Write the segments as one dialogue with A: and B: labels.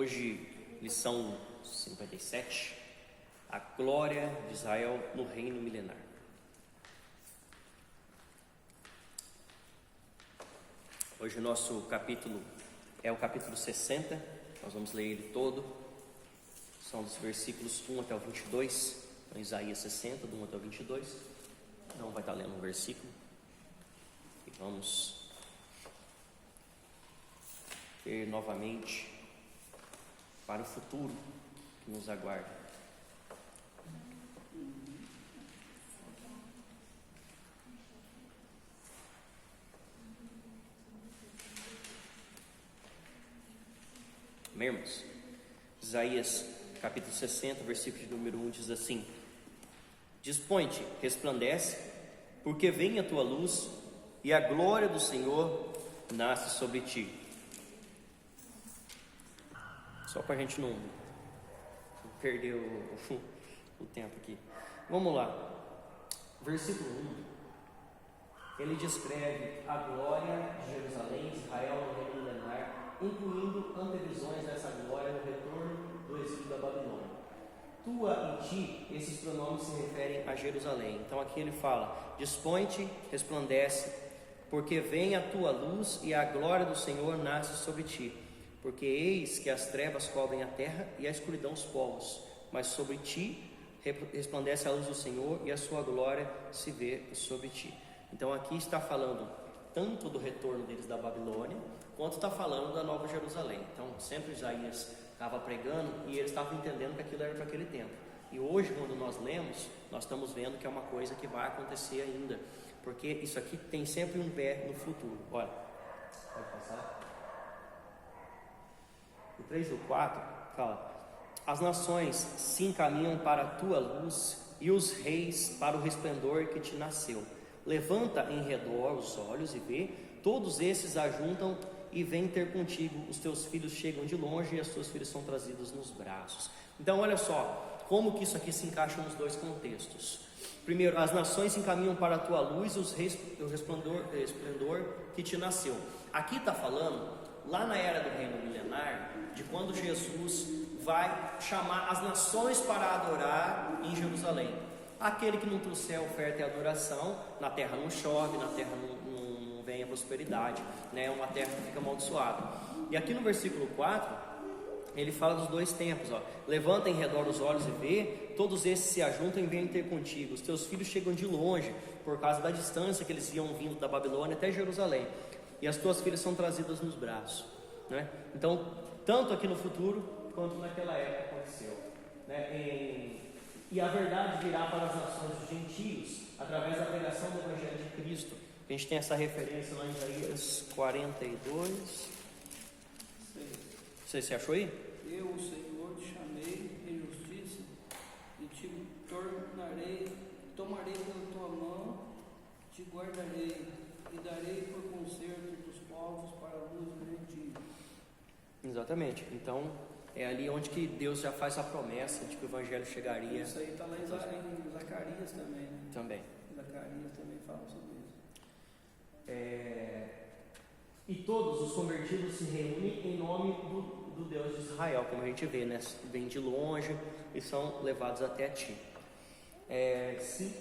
A: Hoje, lição 57, a glória de Israel no reino milenar. Hoje o nosso capítulo é o capítulo 60, nós vamos ler ele todo, são dos versículos 1 até o 22, então Isaías 60, do 1 até o 22, não vai estar lendo um versículo, e vamos ter novamente para o futuro que nos aguarda. Amém, irmãos? Isaías capítulo 60, versículo de número 1 diz assim: Dispõe-te, resplandece, porque vem a tua luz e a glória do Senhor nasce sobre ti. Só para a gente não perder o tempo aqui. Vamos lá. Versículo 1. Ele descreve a glória de Jerusalém, Israel no reino milenar, incluindo antevisões dessa glória no retorno do exílio da Babilônia. Tua e ti, esses pronomes se referem a Jerusalém. Então aqui ele fala: dispõe-te, resplandece, porque vem a tua luz e a glória do Senhor nasce sobre ti. Porque eis que as trevas cobrem a terra e a escuridão os povos, mas sobre ti resplandece a luz do Senhor e a sua glória se vê sobre ti. Então aqui está falando tanto do retorno deles da Babilônia, quanto está falando da Nova Jerusalém. Então sempre Isaías estava pregando e eles estavam entendendo que aquilo era para aquele tempo. E hoje, quando nós lemos, nós estamos vendo que é uma coisa que vai acontecer ainda, porque isso aqui tem sempre um pé no futuro. Olha, pode passar. O 3 e o 4 fala: as nações se encaminham para a tua luz e os reis para o resplendor que te nasceu. Levanta em redor os olhos e vê, todos esses ajuntam e vêm ter contigo. Os teus filhos chegam de longe e as tuas filhas são trazidas nos braços. Então olha só, como que isso aqui se encaixa nos dois contextos. Primeiro, as nações se encaminham para a tua luz e os reis o resplendor que te nasceu. Aqui está falando, lá na era do reino milenar, de quando Jesus vai chamar as nações para adorar em Jerusalém. Aquele que não trouxer oferta e adoração, na terra não chove, na terra não vem a prosperidade, né? É uma terra que fica amaldiçoada. E aqui no versículo 4, ele fala dos dois tempos, ó. Levanta em redor os olhos e vê, todos esses se ajuntam e vêm ter contigo. Os teus filhos chegam de longe, por causa da distância que eles iam vindo da Babilônia até Jerusalém. E as tuas filhas são trazidas nos braços, né? Então, tanto aqui no futuro, quanto naquela época aconteceu, né? E a verdade virá para as nações dos gentios, através da pregação do Evangelho de Cristo. A gente tem essa referência lá em Isaías 42. Você achou aí?
B: Eu, o Senhor, te chamei em justiça e te tomarei pela tua mão, te guardarei e darei por conserto dos povos para a luz do gentio.
A: Exatamente. Então é ali onde que Deus já faz a promessa de que o Evangelho chegaria.
B: Isso aí está lá em Zacarias também, né?
A: Também.
B: Zacarias também fala sobre isso.
A: E todos os convertidos se reúnem em nome do Deus de Israel, como a gente vê, né? Vêm de longe e são levados até ti. Se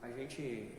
A: a gente...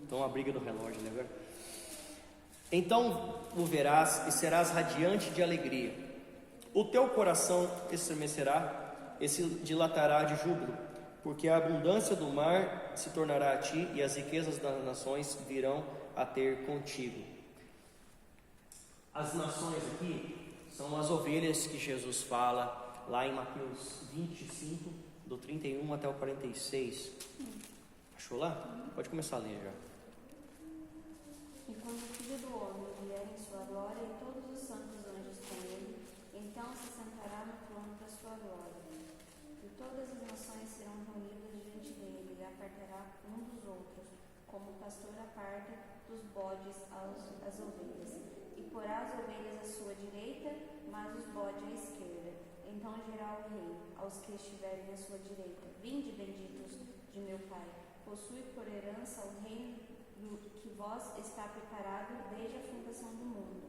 A: Então a briga do relógio, né? Então o verás e serás radiante de alegria. O teu coração estremecerá e se dilatará de júbilo, porque a abundância do mar se tornará a ti e as riquezas das nações virão a ter contigo. As nações aqui são as ovelhas que Jesus fala lá em Mateus 25, do 31 até o 46. Achou lá? Pode começar a ler já.
C: E quando o Filho do Homem vier em sua glória e todos os santos anjos com ele, então se sentará no trono da sua glória. E todas as nações serão reunidas diante dele e apartará um dos outros, como o pastor aparta dos bodes as ovelhas. E porá as ovelhas à sua direita, mas os bodes à esquerda. Então dirá o rei aos que estiverem à sua direita: vinde, benditos de meu Pai, possui por herança o reino que vós está preparado desde a fundação do mundo.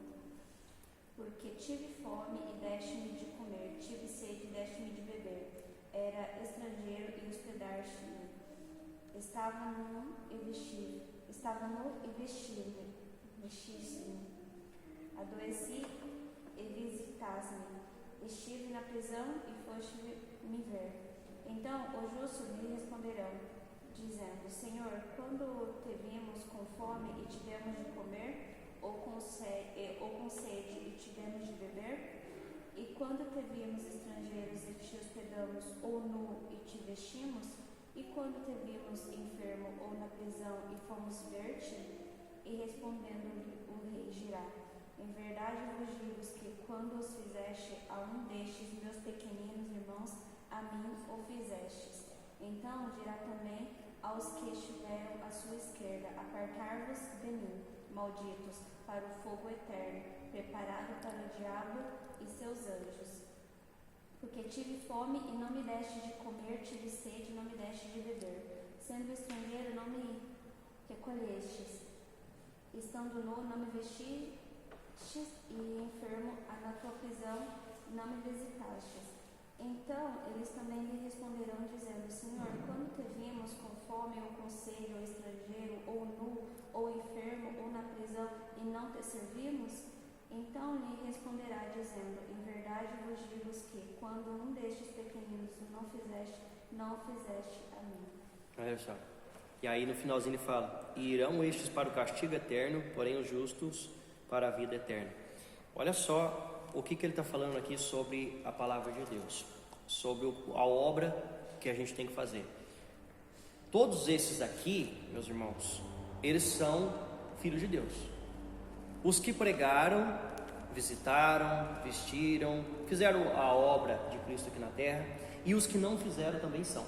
C: Porque tive fome e deste-me de comer, tive sede e deste-me de beber. Era estrangeiro e hospedaste-me. Estava nu e vestiste-me. Adoeci e visitaste-me. Estive na prisão e foste me ver. Então os justos lhe responderão, dizendo: Senhor, quando te vimos com fome e te demos de comer, ou com sede e te demos de beber? E quando te vimos estrangeiros e te hospedamos, ou nu e te vestimos? E quando te vimos enfermo ou na prisão e fomos ver-te? E respondendo-lhe o rei dirá: Em verdade vos digo que quando os fizeste a um destes meus pequeninos irmãos, a mim o fizestes. Então dirá também aos que estiveram à sua esquerda: Apartai-vos de mim, malditos, para o fogo eterno, preparado para o diabo e seus anjos. Porque tive fome e não me deste de comer, tive sede e não me deste de beber. Sendo estrangeiro, não me recolhestes. Estando nu, não me vestistes, e enfermo na tua prisão, não me visitastes. Então eles também lhe responderão, dizendo: Senhor, quando te vimos com fome, ou com sede, ou estrangeiro, ou nu, ou enfermo, ou na prisão, e não te servimos? Então lhe responderá, dizendo: Em verdade vos digo que, quando um destes pequeninos não o fizeste a mim.
A: Olha só. E aí no finalzinho ele fala: E irão estes para o castigo eterno, porém os justos para a vida eterna. Olha só o que ele está falando aqui sobre a palavra de Deus, sobre a obra que a gente tem que fazer. Todos esses aqui, meus irmãos, eles são filhos de Deus. Os que pregaram, visitaram, vestiram, fizeram a obra de Cristo aqui na terra, e os que não fizeram também são.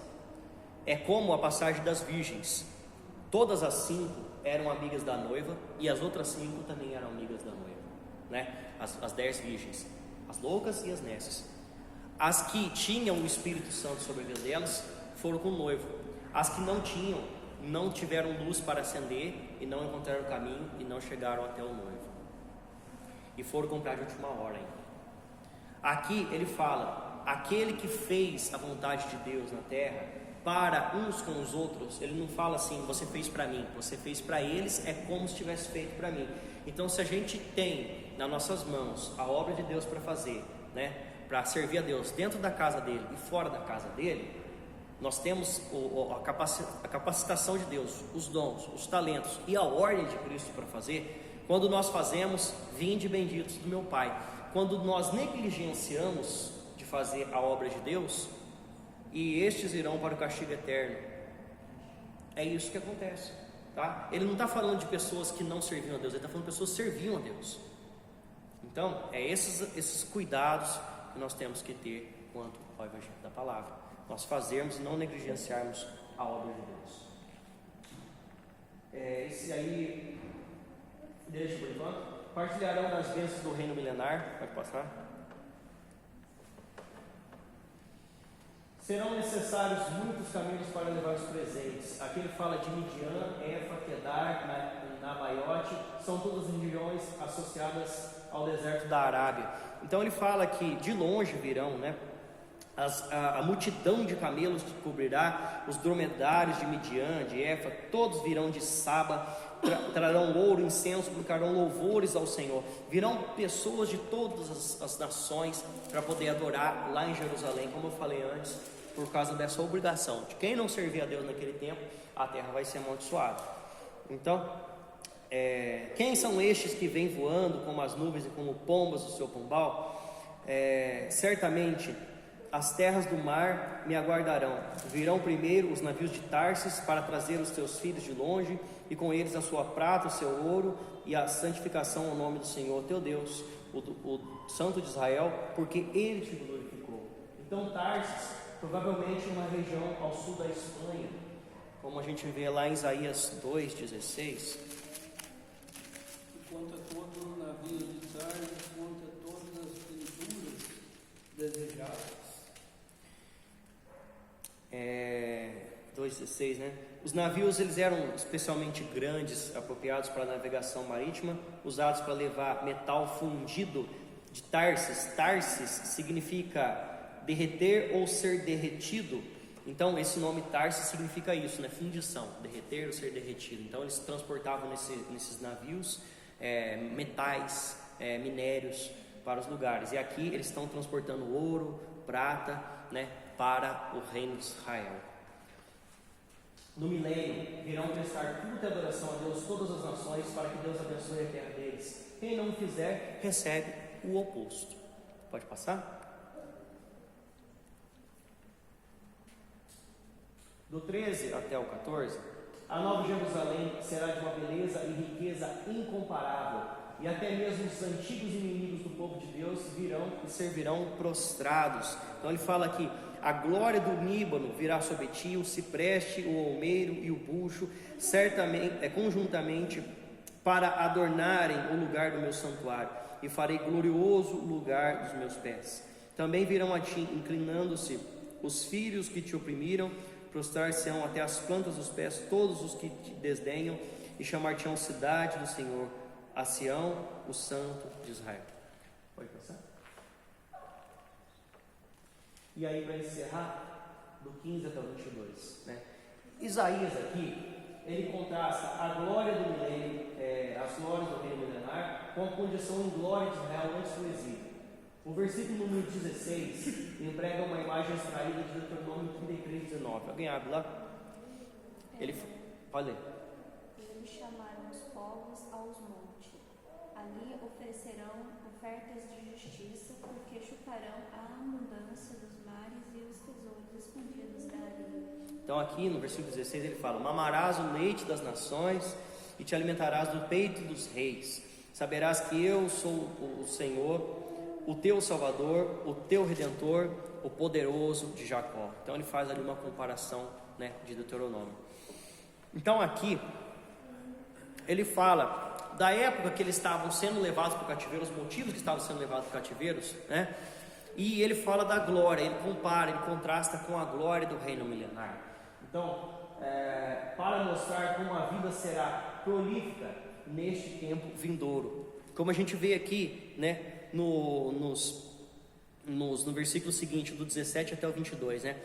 A: É como a passagem das virgens. Todas as 5 eram amigas da noiva, e as outras 5 também eram amigas da noiva, né? As 10 virgens, as loucas e as nécias. As que tinham o Espírito Santo sobre a vida delas foram com o noivo. As que não tinham, não tiveram luz para acender, e não encontraram o caminho, e não chegaram até o noivo, e foram comprar de última hora ainda. Aqui ele fala: aquele que fez a vontade de Deus na terra, para uns com os outros, ele não fala assim: você fez para mim, você fez para eles, é como se tivesse feito para mim. Então, se a gente tem nas nossas mãos a obra de Deus para fazer, né, para servir a Deus dentro da casa dele e fora da casa dele, nós temos a capacitação de Deus, os dons, os talentos e a ordem de Cristo para fazer. Quando nós fazemos, vinde benditos do meu Pai. Quando nós negligenciamos de fazer a obra de Deus, e estes irão para o castigo eterno. É isso que acontece, tá? Ele não está falando de pessoas que não serviam a Deus, ele está falando de pessoas que serviam a Deus. Então, é esses cuidados que nós temos que ter quanto ao Evangelho da Palavra. Nós fazermos e não negligenciarmos a obra de Deus. Esse aí, deixa por enquanto. Partilharão das bênçãos do reino milenar. Pode passar. Serão necessários muitos caminhos para levar os presentes. Aqui ele fala de Midian, Efa, Kedar, Nabaiote, são todas regiões associadas ao deserto da Arábia. Então ele fala que de longe virão, né, a multidão de camelos que cobrirá, os dromedários de Midian, de Efa, todos virão de Saba, trarão ouro, incenso, colocarão louvores ao Senhor. Virão pessoas de todas as nações para poder adorar lá em Jerusalém, como eu falei antes, por causa dessa obrigação de quem não servir a Deus naquele tempo, a terra vai ser amaldiçoada. Então, quem são estes que vêm voando como as nuvens e como pombas do seu pombal? Certamente as terras do mar me aguardarão. Virão primeiro os navios de Tarsis para trazer os teus filhos de longe, e com eles a sua prata, o seu ouro e a santificação ao nome do Senhor teu Deus, o Santo de Israel, porque Ele te glorificou. Então Tarsis, provavelmente uma região ao sul da Espanha, como a gente vê lá em Isaías 2,16.
B: Quanto a todo o navio de Tarsis, quanto a todas as pinturas desejadas.
A: 2,16, né? Os navios eles eram especialmente grandes, apropriados para a navegação marítima, usados para levar metal fundido de Tarsis. Tarsis significa derreter ou ser derretido. Então esse nome Tarsis significa isso, né? Fundição, derreter ou ser derretido. Então eles transportavam nesses navios metais, minérios para os lugares. E aqui eles estão transportando ouro, prata, né, para o reino de Israel. No milênio virão prestar culto e adoração a Deus todas as nações, para que Deus abençoe a terra deles. Quem não fizer, recebe o oposto. Pode passar? Do 13 até o 14, a Nova Jerusalém será de uma beleza e riqueza incomparável, e até mesmo os antigos inimigos do povo de Deus virão e servirão prostrados. Então ele fala aqui: a glória do Líbano virá sobre ti, o cipreste, o olmeiro e o bucho, certamente, conjuntamente, para adornarem o lugar do meu santuário, e farei glorioso o lugar dos meus pés. Também virão a ti, inclinando-se, os filhos que te oprimiram, prostrar-se-ão até as plantas dos pés todos os que te desdenham, e chamar-te-ão cidade do Senhor, a Sião, o Santo de Israel. Pode passar? E aí, para encerrar, do 15 até o 22, né? Isaías aqui, ele contrasta a glória do milênio, as glórias do reino milenar, com a condição em glória de Israel antes do exílio. O versículo número 16 emprega uma imagem extraída de Deuteronômio 33:19. Alguém abre lá? Ele pode ler.
C: Eles chamaram os povos aos montes. Ali oferecerão ofertas de justiça, porque chutarão a abundância dos mares e os tesouros escondidos da areia.
A: Então aqui no versículo 16 ele fala: mamarás o leite das nações e te alimentarás do peito dos reis. Saberás que eu sou o Senhor, o teu Salvador, o teu Redentor, o poderoso de Jacó. Então ele faz ali uma comparação, né, de Deuteronômio. Então aqui ele fala da época que eles estavam sendo levados para o cativeiro, os motivos que estavam sendo levados para o cativeiro, né? E ele fala da glória, ele compara, ele contrasta com a glória do reino milenar. Então, para mostrar como a vida será prolífica neste tempo vindouro. Como a gente vê aqui, né, no versículo seguinte, do 17 até o 22, né?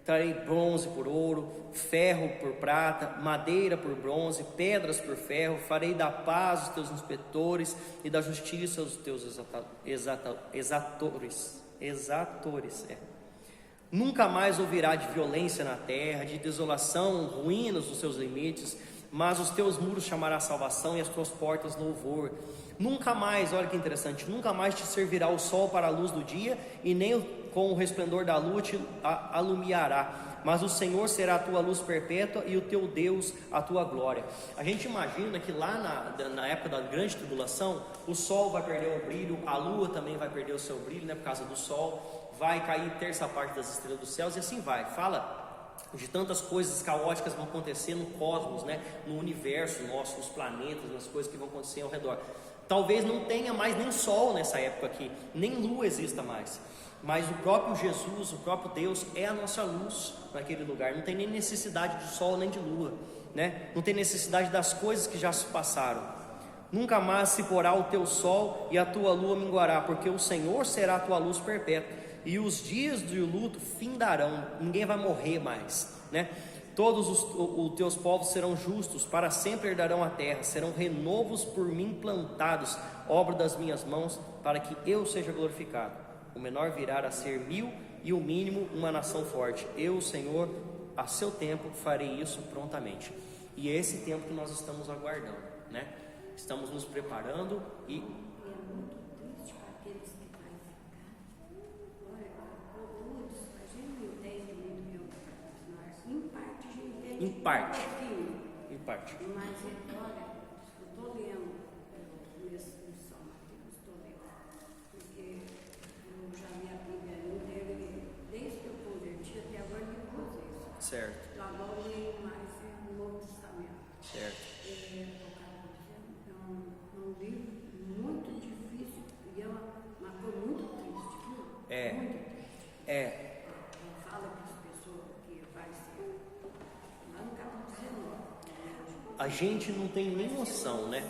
A: Trarei bronze por ouro, ferro por prata, madeira por bronze, pedras por ferro. Farei da paz os teus inspetores e da justiça os teus exatores. Nunca mais ouvirá de violência na terra, de desolação, ruínas nos seus limites, mas os teus muros chamará salvação e as tuas portas louvor. Nunca mais, olha que interessante, nunca mais te servirá o sol para a luz do dia, e nem com o resplendor da lua te alumiará, mas o Senhor será a tua luz perpétua e o teu Deus a tua glória. A gente imagina que lá na época da grande tribulação, o sol vai perder o brilho, a lua também vai perder o seu brilho, né, por causa do sol, vai cair terça parte das estrelas dos céus, e assim vai. Fala de tantas coisas caóticas que vão acontecer no cosmos, né, no universo nosso, nos planetas, nas coisas que vão acontecer ao redor. Talvez não tenha mais nem sol nessa época aqui, nem lua exista mais, mas o próprio Jesus, o próprio Deus é a nossa luz naquele lugar. Não tem nem necessidade de sol nem de lua, né? Não tem necessidade das coisas que já se passaram. Nunca mais se porá o teu sol e a tua lua minguará, porque o Senhor será a tua luz perpétua, e os dias do luto findarão. Ninguém vai morrer mais, né? Todos os teus povos serão justos, para sempre herdarão a terra, serão renovos por mim plantados, obra das minhas mãos, para que eu seja glorificado. O menor virá a ser 1000 e o mínimo uma nação forte. Eu, Senhor, a seu tempo farei isso prontamente. E é esse tempo que nós estamos aguardando, né? Estamos nos preparando e...
D: É muito triste para aqueles que vai ficar. Olha, todos, a gente não entende muito bem o que está acontecendo. Em parte, a gente entende.
A: Em parte.
D: Um pouquinho.
A: Em parte.
D: Mas, olha, eu estou lendo nesse São Mateus, estou lendo. Porque eu já li a Bíblia inteira, desde que eu converti até agora, li duas vezes.
A: Certo.
D: Então, agora eu leio mais o Novo Testamento.
A: Certo.
D: É um livro muito difícil e é uma coisa muito triste, viu?
A: É.
D: Muito triste.
A: É.
D: Fala para as pessoas que vai ser. Lá no capítulo
A: a gente não tem nem noção, né?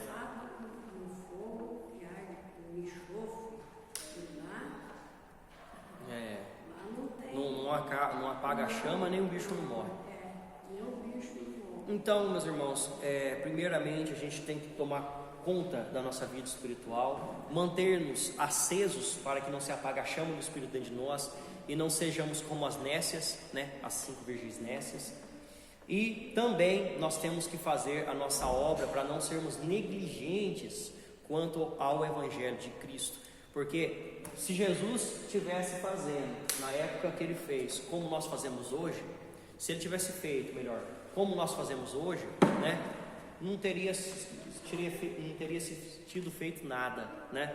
D: No fogo que arde com enxofre, e lá não tem.
A: Não apaga a chama, nem o bicho não morre.
D: Nem o bicho não morre.
A: Então, meus irmãos, primeiramente a gente tem que tomar conta da nossa vida espiritual, manter-nos acesos para que não se apague a chama do Espírito dentro de nós e não sejamos como as nécias, né? As 5 virgens nécias. E também nós temos que fazer a nossa obra para não sermos negligentes quanto ao Evangelho de Cristo, porque se Jesus estivesse fazendo na época que ele fez como nós fazemos hoje, se ele tivesse feito melhor como nós fazemos hoje, né, não teria sido feito nada, né?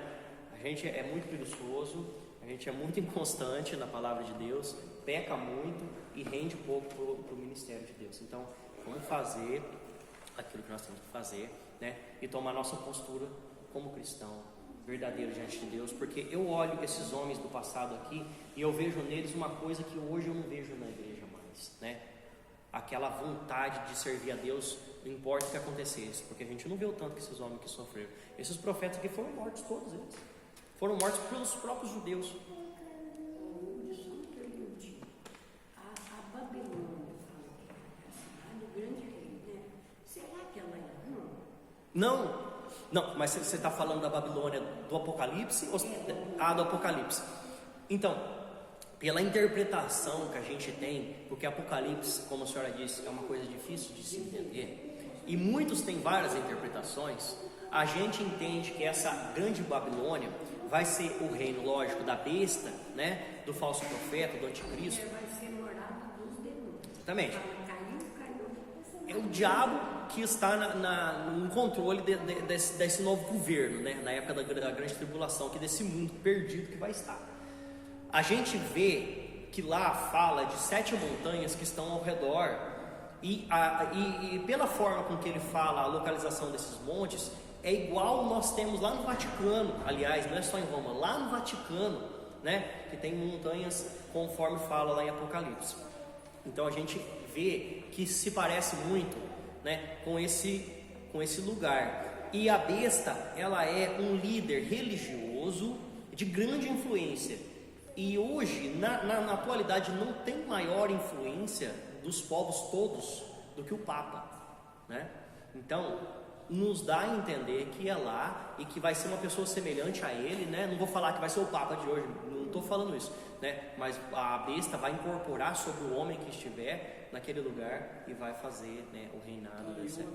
A: A gente é muito preguiçoso, a gente é muito inconstante na palavra de Deus, peca muito e rende pouco para o ministério de Deus. Então, vamos fazer aquilo que nós temos que fazer, né? E tomar nossa postura como cristão verdadeiro diante de Deus, porque eu olho esses homens do passado aqui e eu vejo neles uma coisa que hoje eu não vejo na igreja mais, né? Aquela vontade de servir a Deus, não importa o que acontecesse, porque a gente não vê o tanto que esses homens que sofreram. Esses profetas aqui foram mortos, todos eles foram mortos pelos próprios judeus.
D: A Babilônia, a cidade do grande rei, né? Será que ela é ruim?
A: Não, mas você está falando da Babilônia do Apocalipse? Do Apocalipse. Então, pela interpretação que a gente tem, porque Apocalipse, como a senhora disse, é uma coisa difícil de se entender, e muitos têm várias interpretações, a gente entende que essa grande Babilônia vai ser o reino, lógico, da besta, né? Do falso profeta, do anticristo.
D: Vai ser morada dos demônios.
A: Exatamente.
D: Caiu.
A: É o diabo que está no controle desse novo governo, né? Na época da grande tribulação, que desse mundo perdido que vai estar. A gente vê que lá fala de 7 montanhas que estão ao redor, e pela forma com que ele fala a localização desses montes, é igual nós temos lá no Vaticano, aliás, não é só em Roma, lá no Vaticano, né? Que tem montanhas conforme fala lá em Apocalipse. Então a gente vê que se parece muito, né, com esse lugar. E a besta, ela é um líder religioso de grande influência. E hoje, na atualidade, não tem maior influência dos povos todos do que o Papa, né? Então, nos dá a entender que é lá e que vai ser uma pessoa semelhante a ele, né? Não vou falar que vai ser o Papa de hoje, não estou falando isso, né? Mas a besta vai incorporar sobre o homem que estiver naquele lugar e vai fazer, né, o reinado dessa.